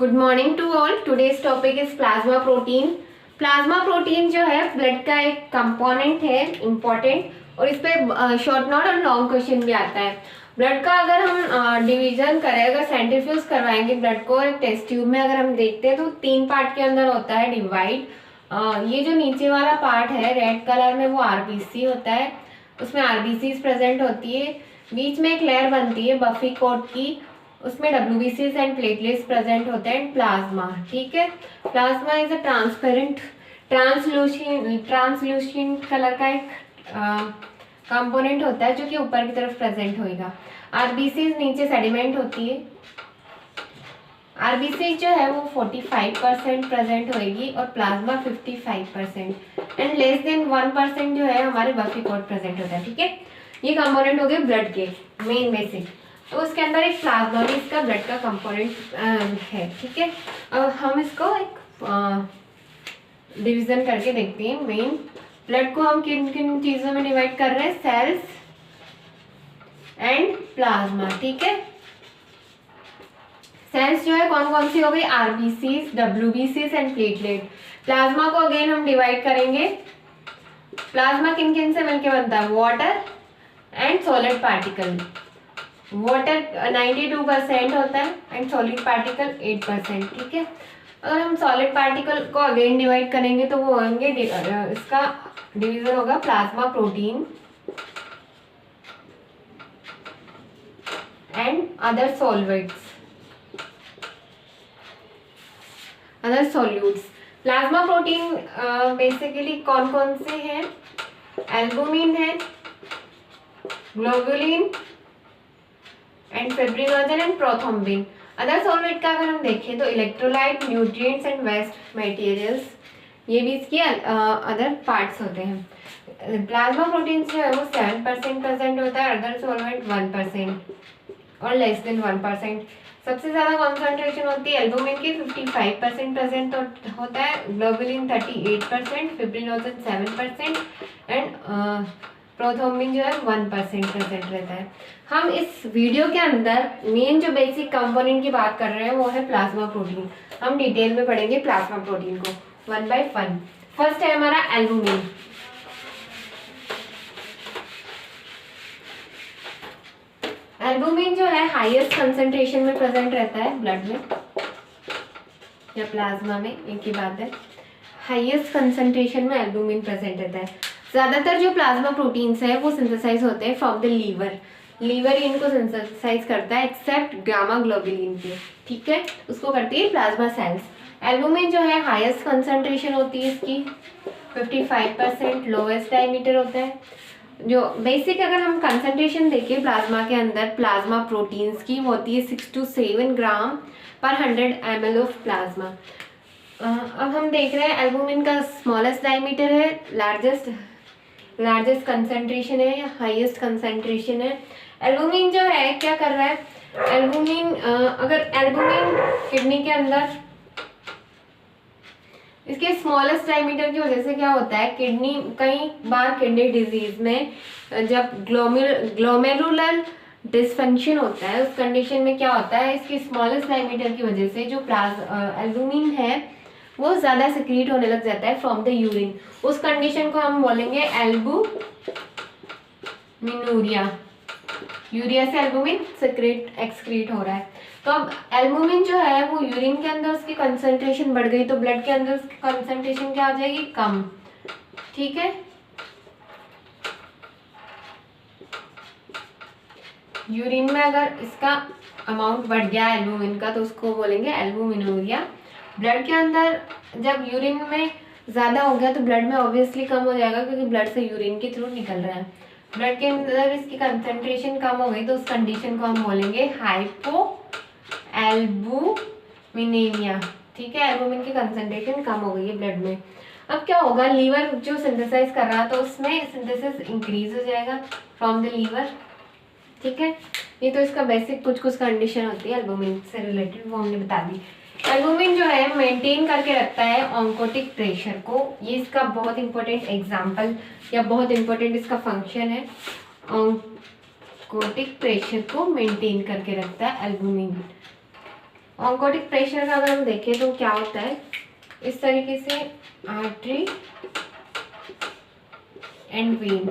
Good morning to all. Today's topic is plasma protein. Plasma protein जो है blood का एक कंपोनेंट है इम्पॉर्टेंट, और इस पे शॉर्ट नोट और लॉन्ग क्वेश्चन भी आता है। ब्लड का अगर हम डिवीजन करें, अगर सेंट्रीफ्यूज करवाएंगे ब्लड को एक टेस्ट ट्यूब में, अगर हम देखते हैं तो 3 पार्ट के अंदर होता है डिवाइड। ये जो नीचे वाला पार्ट है रेड कलर में वो आरबीसी होता है, उसमें आरबीसी प्रेजेंट होती है। बीच में एक लेयर बनती है बफी कोट की, उसमें WBCs एंड प्लेटलेट्स प्रेजेंट होते हैं। प्लाज्मा, ठीक है। Plasma is a transparent translucent colour का एक कंपोनेंट होता है जो कि ऊपर की तरफ प्रेजेंट होएगा। आरबीसीज नीचे सेडिमेंट होती है। आरबीसी जो है वो 45% प्रेजेंट होएगी और प्लाज्मा 55% एंड लेस देन 1% जो है हमारे बफी कोट प्रेजेंट होता है, ठीक है। ये कंपोनेंट हो गए ब्लड के मेन बेसिक। तो उसके अंदर एक प्लाज्मा भी इसका ब्लड का कंपोनेंट है, ठीक है। अब हम इसको एक डिवीजन करके देखते हैं। मेन ब्लड को हम किन किन चीजों में डिवाइड कर रहे हैं, सेल्स एंड प्लाज्मा, ठीक है। सेल्स जो है कौन कौन सी हो गई, RBCs, WBCs and platelet. Plasma को अगेन हम डिवाइड करेंगे। प्लाज्मा किन किन से मिलके बनता है, water and solid particle. Water 92% होता है एंड सॉलिड पार्टिकल 8%, ठीक है। अगर हम सॉलिड पार्टिकल को अगेन डिवाइड करेंगे तो वो होंगे, इसका डिवीजन होगा plasma protein and other solutes. Plasma protein basically कौन कौन से हैं, एल्बुमिन है, globulin and fibrinogen and prothrombin. Other solvent का अगर हम देखें तो electrolyte, nutrients and waste materials, ये भी इसके अदर पार्ट्स होते हैं। प्लाज्मा प्रोटीन जो है वो 7% प्रेजेंट होता है, अदर सॉल्वेंट 1% और लेस देन 1%। सबसे ज्यादा कॉन्सेंट्रेशन होती है एल्बुमिन की, 55% प्रेजेंट होता है, ग्लोबुलिन 38%, फिब्रिनोजन 7% एंड प्रोथ्रोम्बिन जो है 1% प्रेजेंट रहता है। हम इस वीडियो के अंदर मेन जो बेसिक कंपोनेंट की बात कर रहे हैं वो है प्लाज्मा प्रोटीन। हम डिटेल में पढ़ेंगे प्लाज्मा प्रोटीन को 1 by 1। फर्स्ट है हमारा एल्बुमिन। एल्बुमिन जो है हाईएस्ट कंसंट्रेशन में प्रेजेंट रहता है ब्लड में या प्लाज्मा में, एक ही बात है। हाईएस्ट कंसंट्रेशन में एल्बुमिन प्रेजेंट रहता है। ज्यादातर जो प्लाज्मा प्रोटीन्स है वो सिंथेसाइज होते हैं फ्रॉम द लीवर इनको सिंथेसाइज करता है एक्सेप्ट गामा ग्लोबुलिन के, ठीक है। उसको करती है प्लाज्मा सेल्स। एल्बुमिन जो है हाईएस्ट कंसंट्रेशन होती है इसकी 55%, लोएस्ट डायमीटर होता है। जो बेसिक अगर हम कंसंट्रेशन देखें प्लाज्मा के अंदर प्लाज्मा प्रोटीन्स की होती है 6 to 7 ग्राम पर 100 ml ऑफ प्लाज्मा। अब हम देख रहे हैं एल्बुमिन का स्मॉलेस्ट डायमीटर है, लार्जेस्ट कंसंट्रेशन है या हाईएस्ट कंसंट्रेशन है। एल्बुमिन जो है क्या कर रहा है, एल्बुमिन अगर एल्बुमिन किडनी के अंदर इसके स्मॉलेस्ट डायमीटर की वजह से क्या होता है, किडनी कई बार किडनी डिजीज में जब ग्लोमेरुलर डिसफंक्शन होता है उस कंडीशन में क्या होता है, इसकी स्मॉलेस्ट डायमीटर की वजह से जो एल्बुमिन है वो ज्यादा सिक्रीट होने लग जाता है फ्रॉम द यूरिन। उस कंडीशन को हम बोलेंगे एल्बुमिनूरिया। यूरिया से एल्बुमिन एक्सक्रीट हो रहा है। तो अब एल्बुमिन जो है वो यूरिन के अंदर उसकी कंसंट्रेशन बढ़ गई तो ब्लड के अंदर उसकी कंसंट्रेशन क्या हो जाएगी, कम, ठीक है। यूरिन में अगर इसका अमाउंट बढ़ गया एल्बुमिन का तो उसको बोलेंगे एल्बुमिनूरिया। ब्लड के अंदर जब यूरिन में ज्यादा हो गया तो ब्लड में ऑब्वियसली कम हो जाएगा क्योंकि ब्लड से यूरिन के थ्रू निकल रहा है। ब्लड के अंदर इसकी कंसंट्रेशन कम हो गई तो उस कंडीशन को हम बोलेंगे हाइपो एल्बुमिनेमिया, ठीक है। एल्बुमिन की कंसंट्रेशन कम हो गई है ब्लड में। अब क्या होगा, लीवर जो सिंथेसाइज कर रहा था उसमें सिंथेसिस इंक्रीज हो जाएगा फ्रॉम द लीवर, ठीक है। ये तो इसका बेसिक कुछ कंडीशन होती है एल्बुमिन से रिलेटेड, वो हमने बता दी। एल्बुमिन जो है मेंटेन करके रखता है ऑन्कोटिक प्रेशर को। ये इसका बहुत इंपॉर्टेंट एग्जाम्पल या बहुत इंपॉर्टेंट इसका फंक्शन है। ऑन्कोटिक प्रेशर को मेंटेन करके रखता है एल्बुमिन। ऑन्कोटिक प्रेशर का अगर हम देखें तो क्या होता है, इस तरीके से आर्टरी एंड वेन।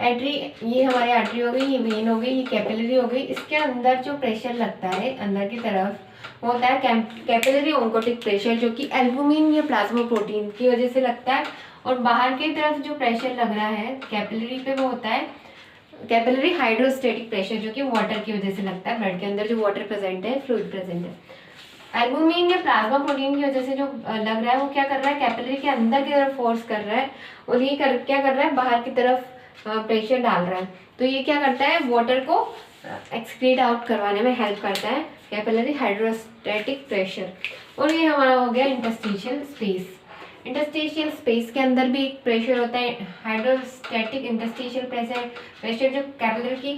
आर्टरी, ये हमारी आर्टरी हो गई, ये वेन हो गई, ये कैपिलरी हो गई। इसके अंदर जो प्रेशर लगता है अंदर की तरफ वो होता है कैपिलरी ऑन्कोटिक प्रेशर, जो कि एल्बुमिन या प्लाज्मा प्रोटीन की वजह से लगता है। और बाहर की तरफ जो प्रेशर लग रहा है कैपिलरी पे वो होता है कैपिलरी हाइड्रोस्टेटिक प्रेशर, जो कि वाटर की वजह से लगता है। ब्लड के अंदर जो वाटर प्रेजेंट है, फ्लूइड प्रेजेंट है। एल्बुमिन या प्लाज्मा प्रोटीन की वजह से जो लग रहा है वो क्या कर रहा है, कैपिलरी के अंदर की तरफ फोर्स कर रहा है, और ये क्या कर रहा है, बाहर की तरफ प्रेशर डाल रहा है। तो ये क्या करता है, वाटर को एक्सक्रीट आउट करवाने में हेल्प करता है, कैपिलरी हाइड्रोस्टेटिक प्रेशर। और ये हमारा हो गया इंटरस्टिशियल स्पेस। इंटरस्टिशियल स्पेस के अंदर भी एक प्रेशर होता है, हाइड्रोस्टैटिक इंटरस्टिशियल प्रेशर जो कैपिलरी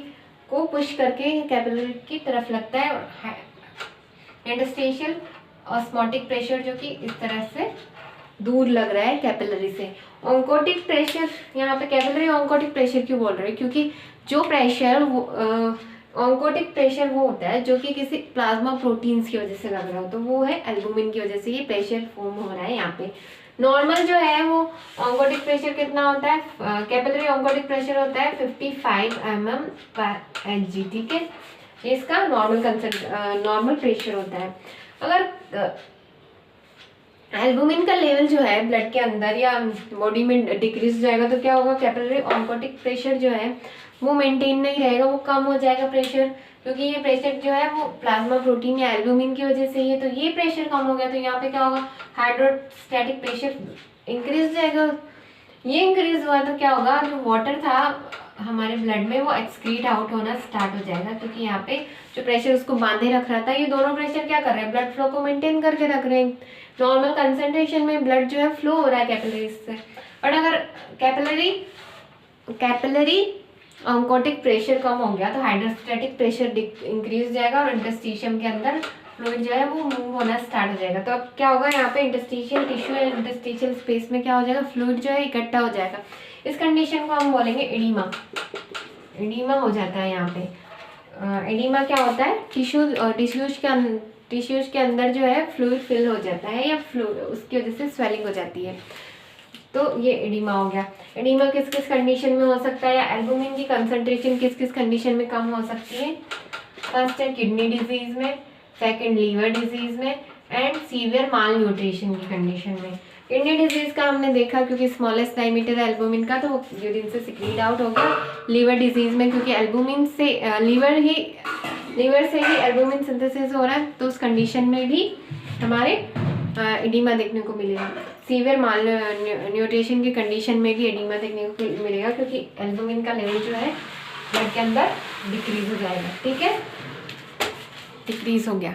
को पुश करके कैपिलरी की तरफ लगता है, और इंटरस्टिशियल ऑस्मोटिक प्रेशर जो कि इस तरह से दूर लग रहा है कैपिलरी से। ऑन्कोटिक प्रेशर, यहाँ पे कैपिलरी ऑन्कोटिक प्रेशर क्यों बोल रहे हैं, क्योंकि जो प्रेशर ऑन्कोटिक प्रेशर वो होता है जो कि किसी प्लाज्मा प्रोटीन्स की वजह से लग रहा हो, तो वो है एल्बुमिन की वजह से ये प्रेशर फॉर्म हो रहा है यहाँ पे। नॉर्मल जो है वो ऑन्कोटिक प्रेशर कितना होता है, कैपिलरी ऑन्कोटिक प्रेशर होता है 55 mm/Hg, ठीक है। ये इसका नॉर्मल प्रेशर होता है। अगर एल्बुमिन का लेवल जो है ब्लड के अंदर या बॉडी में डिक्रीज हो जाएगा तो क्या होगा, कैपिलरी ऑन्कोटिक प्रेशर जो है वो मेंटेन नहीं रहेगा, वो कम हो जाएगा प्रेशर, क्योंकि ये प्रेशर जो है वो प्लाज्मा प्रोटीन या एल्बुमिन की वजह से ही है। तो ये प्रेशर कम हो गया तो यहाँ पे क्या होगा, हाइड्रोस्टैटिक प्रेशर इंक्रीज हो जाएगा। ये इंक्रीज हुआ तो क्या होगा, जो वाटर था हमारे ब्लड में वो एक्सक्रीट आउट होना स्टार्ट हो जाएगा, क्योंकि यहाँ पे जो प्रेशर उसको बांधे रख रहा था, ये दोनों प्रेशर क्या कर रहे हैं, ब्लड फ्लो को मेंटेन करके रख रहे हैं। नॉर्मल कंसंट्रेशन में ब्लड जो है फ्लो हो रहा है कैपिलरीज से। बट अगर कैपिलरी ऑन्कोटिक प्रेशर कम हो गया तो हाइड्रोस्टैटिक प्रेशर इंक्रीज हो जाएगा, और इंटरस्टिशियम के अंदर फ्लूइड जो है वो मूव होना स्टार्ट हो जाएगा। तो अब क्या होगा, यहाँ पे इंटरस्टिशियल टिश्यू या इंटरस्टिशियल स्पेस में क्या हो जाएगा, फ्लूइड जो है इकट्ठा हो जाएगा। इस कंडीशन को हम बोलेंगे एडिमा। एडिमा हो जाता है यहाँ पे। एडिमा क्या होता है, टिश्यूज के अंदर जो है फ्लूइड फिल हो जाता है, या उसकी वजह से स्वेलिंग हो जाती है, तो ये एडिमा हो गया। एडिमा किस किस कंडीशन में हो सकता है, या एल्बुमिन की कंसंट्रेशन किस किस कंडीशन में कम हो सकती है। फर्स्ट है किडनी डिजीज में, सेकंड लीवर डिजीज में, एंड सीवियर माल न्यूट्रिशन की कंडीशन में। किडनी डिजीज का हमने देखा क्योंकि स्मॉलेस्ट डायमीटर है एल्बुमिन का, तो वो यूरिन से सिक्रीट आउट होगा। लीवर डिजीज में क्योंकि एल्बुमिन से लीवर से ही एल्बुमिन सिंथेसिस हो रहा है, तो उस कंडीशन में भी हमारे एडिमा देखने को मिलेगा। सीवियर माल न्यूट्रिशन की कंडीशन में भी एडिमा देखने को मिलेगा, क्योंकि एल्बुमिन का लेवल जो है ब्लड के अंदर डिक्रीज हो जाएगा, ठीक है, डिक्रीज हो गया।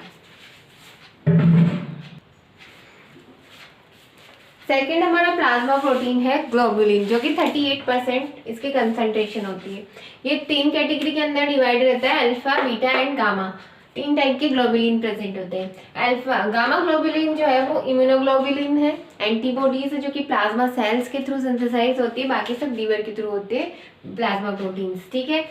सेकेंड हमारा प्लाज्मा प्रोटीन है ग्लोबुलिन, जो कि 38% इसकी कंसंट्रेशन होती है। ये 3 कैटेगरी के अंदर डिवाइड रहता है, alpha, beta and gamma. 3 type के ग्लोबुलिन प्रेजेंट होते हैं। गामा ग्लोबुलिन जो है वो इम्यूनोग्लोबुलिन है, एंटीबॉडीज है जो कि प्लाज्मा सेल्स के थ्रू सिंथेसाइज होती है, बाकी सब लीवर के थ्रू होते हैं प्लाज्मा प्रोटीन्स, ठीक है।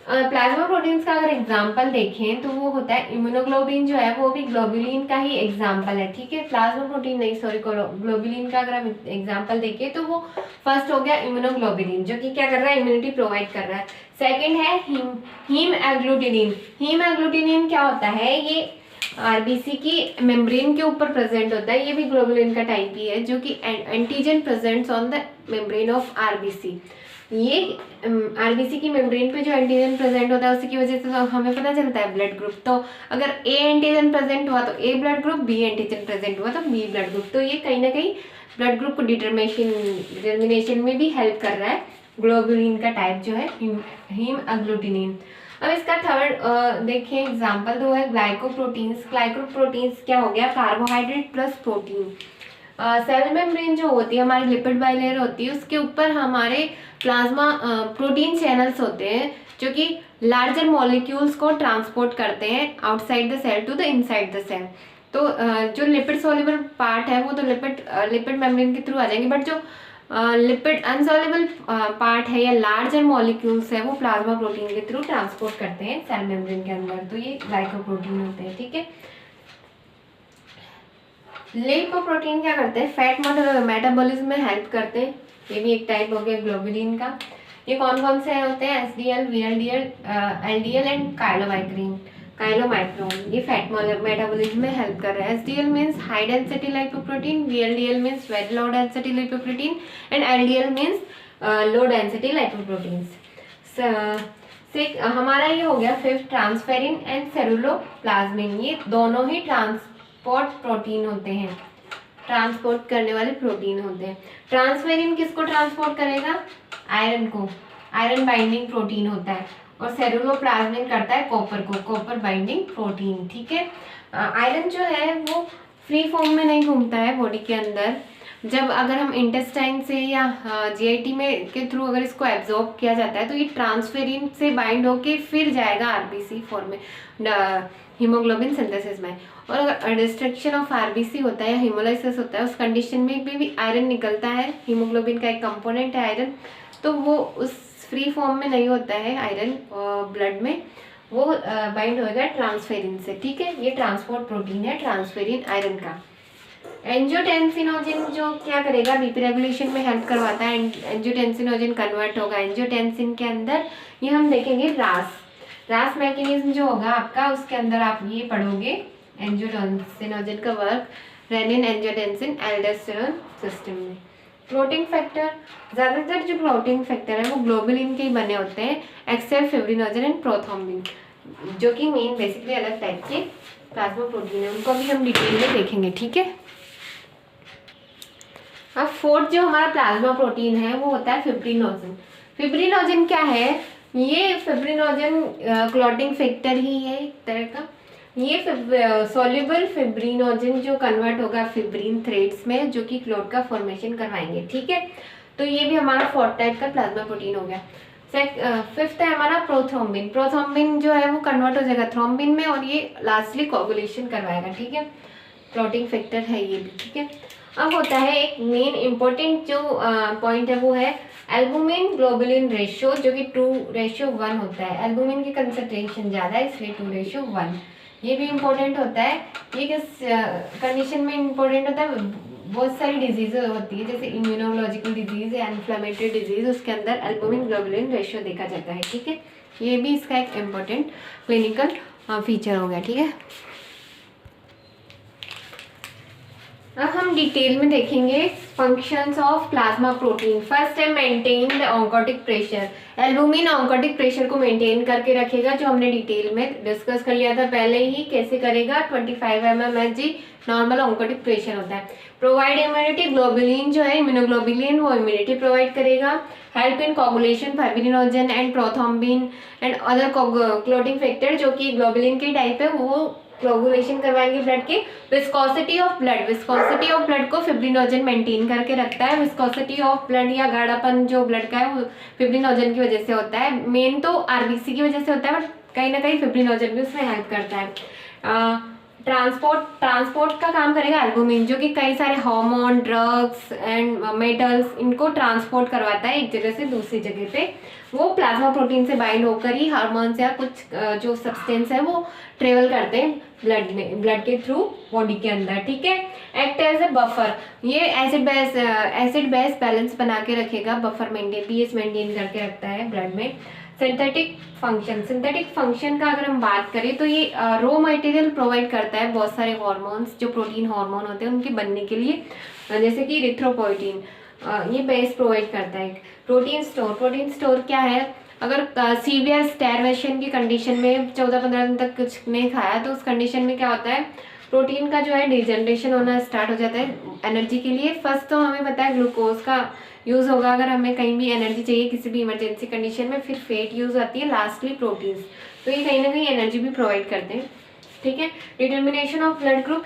प्लाज्मा प्रोटीन्स का अगर एग्जाम्पल देखें तो वो होता है इम्यूनोग्लोबिन, जो है वो भी ग्लोबुलिन का ही एग्जाम्पल है, ठीक है। प्लाज्मा प्रोटीन नहीं, सॉरी, ग्लोबुलिन का अगर हम एग्जाम्पल देखें तो वो फर्स्ट हो गया इम्यूनोग्लोबुलिन, जो कि क्या कर रहा है, इम्यूनिटी प्रोवाइड कर रहा है। सेकेंड है हीम एग्लूटिनिन। हीम एग्लूटिनिन क्या होता है, ये आरबीसी की मेम्ब्रेन के ऊपर प्रेजेंट होता है, ये भी ग्लोबुलिन का टाइप ही है, जो कि antigen presents on the membrane of RBC. ये आरबीसी की मेम्ब्रेन पे जो एंटीजन प्रेजेंट होता है उसकी वजह से तो हमें पता चलता है ब्लड ग्रुप। तो अगर ए एंटीजन प्रेजेंट हुआ तो A blood group, B antigen present हुआ तो बी ब्लड ग्रुप। तो ये कहीं ना कहीं ब्लड ग्रुप को डिटर्मिनेशन में भी हेल्प कर रहा है। ग्लोबुलिन का टाइप जो है हीम एग्लूटिनिन। अब इसका थर्ड देखिए एग्जाम्पल दो है ग्लाइकोप्रोटीन्स। ग्लाइकोप्रोटीन्स क्या हो गया, carbohydrate plus protein. Cell membrane जो होती है हमारी लिपिड बाइलेयर होती है, उसके ऊपर हमारे प्लाज्मा प्रोटीन चैनल्स होते हैं जो कि लार्जर मॉलिक्यूल्स को ट्रांसपोर्ट करते हैं outside the cell to the inside the cell. तो जो लिपिड सोल्यूबल पार्ट है वो तो लिपिड मेम्ब्रेन के थ्रू आ जाएंगे, बट जो लिपिड अनसोल्यूबल पार्ट है या लार्जर मॉलिक्यूल्स है वो प्लाज्मा प्रोटीन के थ्रू ट्रांसपोर्ट करते हैं सेल मेम्ब्रेन के अंदर, तो ये ग्लाइकोप्रोटीन होते हैं, ठीक है। लिपोप्रोटीन क्या करते हैं, फैट मेटाबॉलिज्म में हेल्प करते हैं। ये भी एक टाइप हो गया ग्लोबुलिन का। ये कौन कौन से होते हैं, SDL, VLDL, LDL and chylomicron. ये फैट मेटाबॉलिज्म में हेल्प कर रहा है। SDL means high density lipoprotein, VLDL means very low density lipoprotein and LDL means low density lipoproteins. हमारा ये हो गया फिफ्थ, ट्रांसफेरिन एंड सेलुलोप्लाज्मिन। ये दोनों ही ट्रांसपोर्ट प्रोटीन होते हैं, ट्रांसपोर्ट करने वाले प्रोटीन होते हैं। ट्रांसफेरिन किसको ट्रांसपोर्ट करेगा, आयरन को, आयरन बाइंडिंग प्रोटीन होता है। और सेलुलोप्लाज्मिन करता है कॉपर को, कॉपर बाइंडिंग प्रोटीन। ठीक है, आयरन जो है वो फ्री फॉर्म में नहीं घूमता है बॉडी के अंदर। जब अगर हम इंटेस्टाइन से या जीआईटी में के थ्रू अगर इसको एब्जॉर्ब किया जाता है तो ये ट्रांसफेरिन से बाइंड होके फिर जाएगा आरबीसी फॉर्म में, हीमोग्लोबिन सिंथेसिस में। और अगर डिस्ट्रक्शन ऑफ आरबीसी होता है या हीमोलाइसिस होता है, उस कंडीशन में भी आयरन निकलता है, हीमोग्लोबिन का एक कंपोनेंट है आयरन, तो वो उस फ्री फॉर्म में नहीं होता है आयरन ब्लड में, वो बाइंड होगा ट्रांसफेरिन से। ठीक है, ये ट्रांसपोर्ट प्रोटीन है ट्रांसफेरिन आयरन का। एंजियोटेंसिनोजन जो क्या करेगा, बीपी रेगुलेशन में हेल्प करवाता है। एंजियोटेंसिनोजन कन्वर्ट होगा एंजियोटेंसिन के अंदर। ये हम देखेंगे रास मैकेनिज्म जो होगा आपका, उसके अंदर आप ये पढ़ोगे एंजियोटेंसिनोजन का work, renin angiotensin aldosterone system में। क्लोटिंग फैक्टर, ज़्यादातर जो क्लोटिंग फैक्टर है वो ग्लोबुलिन के ही बने होते हैं, एक्सेप्ट फिब्रिनोजन एंड प्रोथ्रोम्बिन, जो कि मेन बेसिकली अलग टाइप के प्लाज्मा प्रोटीन है, उनको भी हम डिटेल में देखेंगे। ठीक है, अब फोर्थ जो हमारा प्लाज्मा प्रोटीन है वो होता है फिब्रिनोजन। फिब्रिनोजन क्या है, ये फिब्रिनोजन क्लॉटिंग फैक्टर ही है एक तरह का। ये सॉल्युबल फिब्रिनोजन जो कन्वर्ट होगा फिब्रिन थ्रेड्स में, जो कि क्लॉट का फॉर्मेशन करवाएंगे। ठीक है, तो ये भी हमारा फोर्थ टाइप का प्लाज्मा प्रोटीन हो गया। फिफ्थ है हमारा प्रोथ्रोम्बिन। प्रोथ्रोम्बिन जो है वो कन्वर्ट हो जाएगा थ्रोम्बिन में और ये लास्टली कोगुलेशन करवाएगा। ठीक है, क्लॉटिंग फैक्टर है ये भी। ठीक है, अब होता है एक मेन इंपॉर्टेंट जो पॉइंट है वो है एल्बुमिन ग्लोबुलिन रेशियो, जो कि 2:1 होता है। एल्बुमिन की कंसंट्रेशन ज़्यादा है इसलिए 2:1। ये भी इम्पोर्टेंट होता है। ये किस कंडीशन में इम्पोर्टेंट होता है, बहुत सारी डिजीज होती है जैसे इम्यूनोलॉजिकल डिजीज या इन्फ्लेमेटरी डिजीज, उसके अंदर एल्बुमिन ग्लोबुलिन रेशियो देखा जाता है। ठीक है, ये भी इसका एक इम्पोर्टेंट क्लिनिकल फीचर हो गया। ठीक है, अब हम डिटेल में देखेंगे functions of plasma protein. First है maintain the oncotic pressure. Albumin oncotic pressure को मेंटेन करके रखेगा, जो हमने डिटेल में डिस्कस कर लिया था पहले ही। कैसे करेगा, 25 mmHg नॉर्मल ऑन्कोटिक प्रेशर होता है। प्रोवाइड इम्यूनिटी, ग्लोबुलिन जो है इम्यूनोग्लोबुलिन वो इम्यूनिटी प्रोवाइड करेगा। Help in coagulation, fibrinogen and prothrombin and other clotting factor जो कि ग्लोबुलिन के टाइप है वो कोगुलेशन करवाएंगे ब्लड के। विस्कोसिटी ऑफ ब्लड को फिब्रिनोजन मेंटेन करके रखता है। विस्कोसिटी ऑफ ब्लड या गाढ़ापन जो ब्लड का है वो फिब्रिनोजन की वजह से होता है। मेन तो आरबीसी की वजह से होता है, बट कहीं ना कहीं फिब्रिनोजन भी उसमें हेल्प करता है। ट्रांसपोर्ट का काम करेगा एल्बुमिन, जो कि कई सारे हार्मोन, ड्रग्स एंड मेटल्स इनको ट्रांसपोर्ट करवाता है एक जगह से दूसरी जगह पे। वो प्लाज्मा प्रोटीन से बाइंड होकर ही हार्मोन्स या कुछ जो सब्सटेंस है वो ट्रेवल करते हैं ब्लड के थ्रू बॉडी के अंदर। ठीक है, एक्ट एज ए बफर, ये एसिड बेस बैलेंस बना के रखेगा, बफर पीएच मेंटेन करके रखता है ब्लड में। सिंथेटिक फंक्शन का अगर हम बात करें तो ये रॉ मटेरियल प्रोवाइड करता है बहुत सारे हार्मोन्स, जो प्रोटीन हार्मोन होते हैं उनके बनने के लिए, जैसे कि इरिथ्रोपोइटिन, ये बेस प्रोवाइड करता है। प्रोटीन स्टोर क्या है, अगर सीवियर स्टार्वेशन की कंडीशन में 14-15 दिन तक कुछ नहीं खाया तो उस कंडीशन में क्या होता है, प्रोटीन का जो है डिजनरेशन होना स्टार्ट हो जाता है एनर्जी के लिए। फर्स्ट तो हमें पता है ग्लूकोज का यूज़ होगा अगर हमें कहीं भी एनर्जी चाहिए किसी भी इमरजेंसी कंडीशन में, फिर फैट यूज़ आती है, लास्टली प्रोटीन्स, तो ये कहीं ना कहीं एनर्जी भी प्रोवाइड करते हैं। ठीक है, determination of blood group,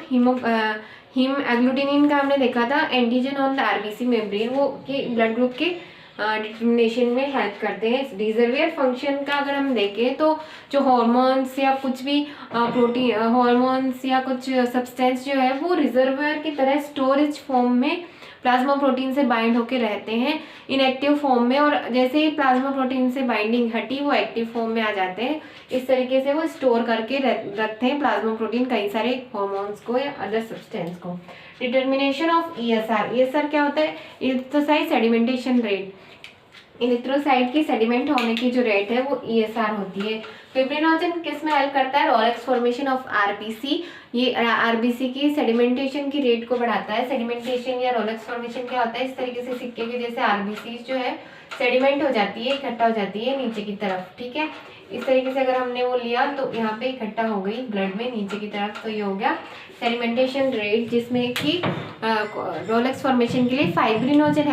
hemagglutinin का हमने देखा था, antigen on the RBC membrane, वो के ब्लड ग्रुप के डिटर्मिनेशन में हेल्प करते हैं। रिजर्वियर फंक्शन का अगर हम देखें तो जो हार्मोन्स या कुछ भी प्रोटीन हार्मोन्स या कुछ सब्सटेंस जो है वो रिजर्वियर की तरह स्टोरेज फॉर्म में प्लाज्मा प्रोटीन से बाइंड होकर रहते हैं इनएक्टिव फॉर्म में, और जैसे ही प्लाज्मा प्रोटीन से बाइंडिंग हटी वो एक्टिव फॉर्म में आ जाते हैं। इस तरीके से वो स्टोर करके रखते हैं प्लाज्मा प्रोटीन कई सारे हार्मोन्स को या अदर सब्सटेंस को। डिटर्मिनेशन ऑफ ESR, ESR क्या होता है? इलेक्ट्रोसाइट सेडिमेंटेशन रेट, इलेक्ट्रोसाइट की सेडिमेंट होने की जो रेट है वो ESR होती है। फिब्रिनोजन किस में हेल्प करता है? रोलेक्स फॉर्मेशन ऑफ RBC, ये RBC की सेडिमेंटेशन की रेट को बढ़ाता है। सेडिमेंटेशन या रोलेक्स फॉर्मेशन क्या होता है? इस तरीके से सिक्के के जैसे RBC जो है सेडिमेंट हो जाती है, इकट्ठा हो जाती है नीचे की तरफ, ठीक है। इस तरीके से अगर हमने वो लिया तो यहाँ पे इकट्ठा हो गई ब्लड में नीचे की तरफ, तो ये हो गया सेडिमेंटेशन रेट, जिसमें कि रोलेक्स फॉर्मेशन के लिए फाइब्रिनोजन